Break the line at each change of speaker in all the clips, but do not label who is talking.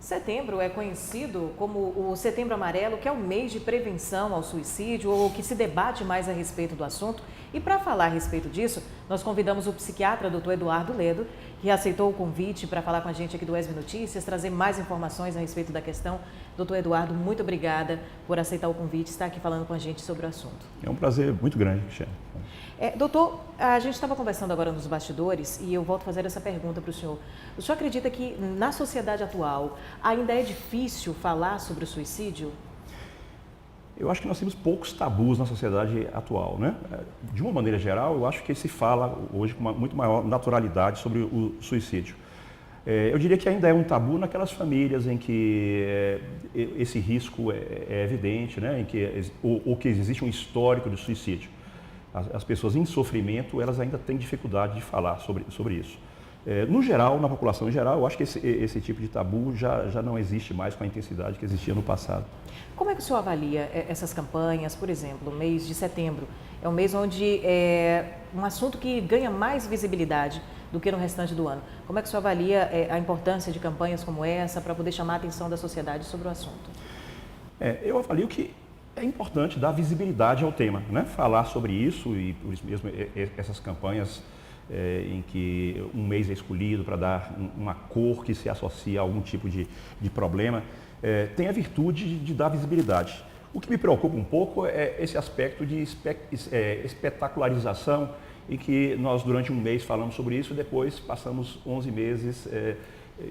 Setembro é conhecido como o Setembro Amarelo, que é o mês de prevenção ao suicídio, ou que se debate mais a respeito do assunto. E para falar a respeito disso, nós convidamos o psiquiatra Dr. Eduardo Ledo, que aceitou o convite para falar com a gente aqui do ESB Notícias, trazer mais informações a respeito da questão. Doutor Eduardo, muito obrigada por aceitar o convite e estar aqui falando com a gente sobre o assunto.
É um prazer muito grande, Cristiano.
Doutor, a gente estava conversando agora nos bastidores e eu volto a fazer essa pergunta para o senhor. O senhor acredita que na sociedade atual ainda é difícil falar sobre o suicídio?
Eu acho que nós temos poucos tabus na sociedade atual, né? De uma maneira geral, eu acho que se fala hoje com uma muito maior naturalidade sobre o suicídio. Eu diria que ainda é um tabu naquelas famílias em que esse risco é evidente, né? Ou que existe um histórico de suicídio. As pessoas em sofrimento, elas ainda têm dificuldade de falar sobre isso. No geral, na população em geral, eu acho que esse tipo de tabu já não existe mais com a intensidade que existia no passado.
Como é que o senhor avalia essas campanhas? Por exemplo, o mês de setembro é um mês onde é um assunto que ganha mais visibilidade do que no restante do ano. Como é que o senhor avalia a importância de campanhas como essa para poder chamar a atenção da sociedade sobre o assunto?
Eu avalio que é importante dar visibilidade ao tema, né? Falar sobre isso e por isso mesmo essas campanhas em que um mês é escolhido para dar uma cor que se associa a algum tipo de problema, tem a virtude de dar visibilidade. O que me preocupa um pouco é esse aspecto de espetacularização em que nós durante um mês falamos sobre isso e depois passamos 11 meses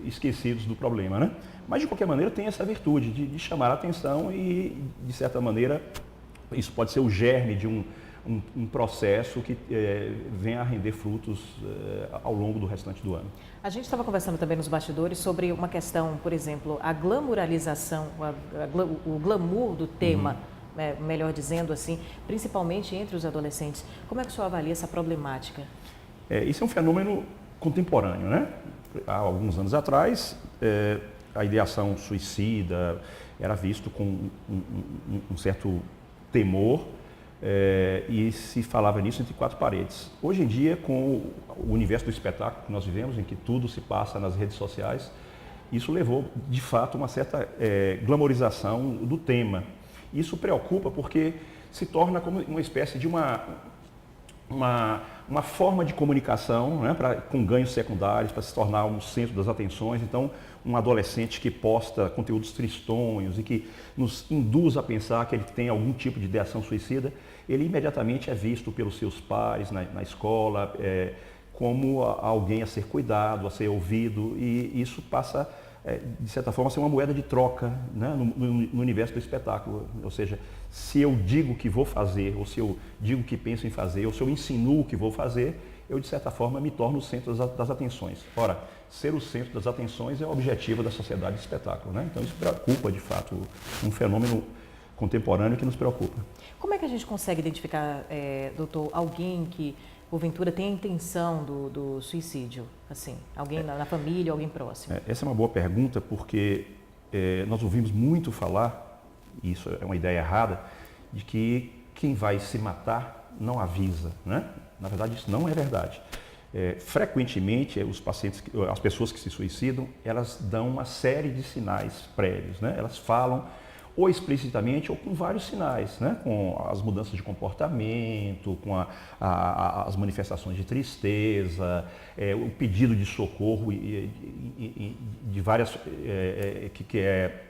esquecidos do problema, né? Mas de qualquer maneira tem essa virtude de chamar a atenção e de certa maneira isso pode ser o germe de um processo que venha a render frutos ao longo do restante do ano.
A gente estava conversando também nos bastidores sobre uma questão, por exemplo, a glamouralização, o glamour do tema, melhor dizendo assim, principalmente entre os adolescentes. Como é que o senhor avalia essa problemática?
Isso é um fenômeno contemporâneo, né? Há alguns anos atrás, a ideação suicida era visto com um certo temor e se falava nisso entre quatro paredes. Hoje em dia, com o universo do espetáculo que nós vivemos, em que tudo se passa nas redes sociais, isso levou, de fato, uma certa glamorização do tema. Isso preocupa porque se torna como uma espécie de uma forma de comunicação, né, com ganhos secundários, para se tornar um centro das atenções. Então, um adolescente que posta conteúdos tristonhos e que nos induz a pensar que ele tem algum tipo de ideação suicida, ele imediatamente é visto pelos seus pares na escola como alguém a ser cuidado, a ser ouvido, e isso passa, de certa forma, a ser uma moeda de troca, né, no universo do espetáculo. Ou seja, se eu digo que vou fazer, ou se eu digo que penso em fazer, ou se eu insinuo que vou fazer, eu, de certa forma, me torno o centro das atenções. Ora, ser o centro das atenções é o objetivo da sociedade de espetáculo, né? Então, isso preocupa, de fato, um fenômeno contemporâneo que nos preocupa.
Como é que a gente consegue identificar, doutor, alguém que, porventura, tem a intenção do suicídio? Assim, alguém na família, alguém próximo?
Essa é uma boa pergunta, porque nós ouvimos muito falar, e isso é uma ideia errada, de que quem vai se matar não avisa, né? Na verdade, isso não é verdade. Frequentemente, as pessoas que se suicidam, elas dão uma série de sinais prévios, né? Elas falam ou explicitamente ou com vários sinais, né? Com as mudanças de comportamento, com as manifestações de tristeza, o pedido de socorro de várias, que é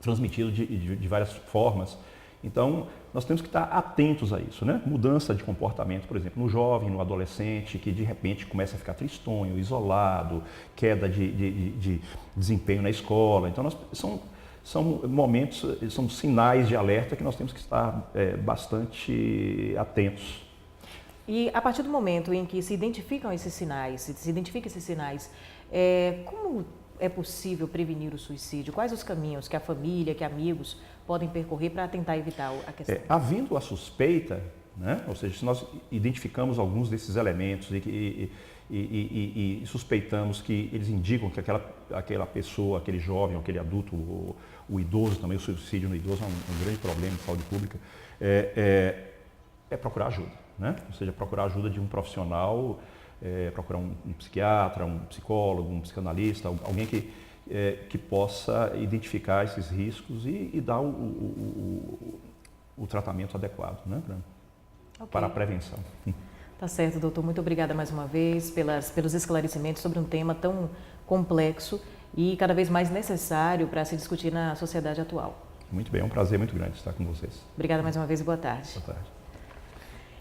transmitido de várias formas. Então, nós temos que estar atentos a isso, né? Mudança de comportamento, por exemplo, no jovem, no adolescente, que de repente começa a ficar tristonho, isolado, queda de desempenho na escola. Então, são momentos, são sinais de alerta que nós temos que estar bastante atentos.
E a partir do momento em que se identificam esses sinais, como é possível prevenir o suicídio? Quais os caminhos que a família, que amigos podem percorrer para tentar evitar a questão?
Havendo a suspeita, né? Ou seja, se nós identificamos alguns desses elementos e suspeitamos que eles indicam que aquela pessoa, aquele jovem, aquele adulto, o idoso também, o suicídio no idoso é um grande problema de saúde pública, procurar ajuda, né? Ou seja, procurar ajuda de um profissional, procurar um psiquiatra, um psicólogo, um psicanalista, alguém que possa identificar esses riscos e dar o tratamento adequado, né, para a prevenção.
Tá certo, doutor. Muito obrigada mais uma vez pelos esclarecimentos sobre um tema tão complexo e cada vez mais necessário para se discutir na sociedade atual.
Muito bem, é um prazer muito grande estar com vocês.
Obrigada mais uma vez e boa tarde.
Boa tarde.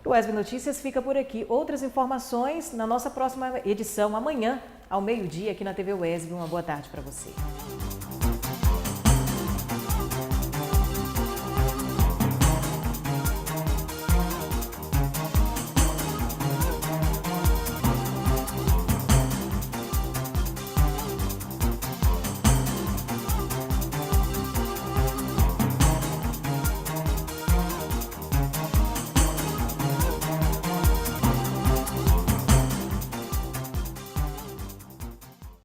O UESB Notícias fica por aqui. Outras informações na nossa próxima edição, amanhã, ao meio-dia, aqui na TV UESB. Uma boa tarde para você.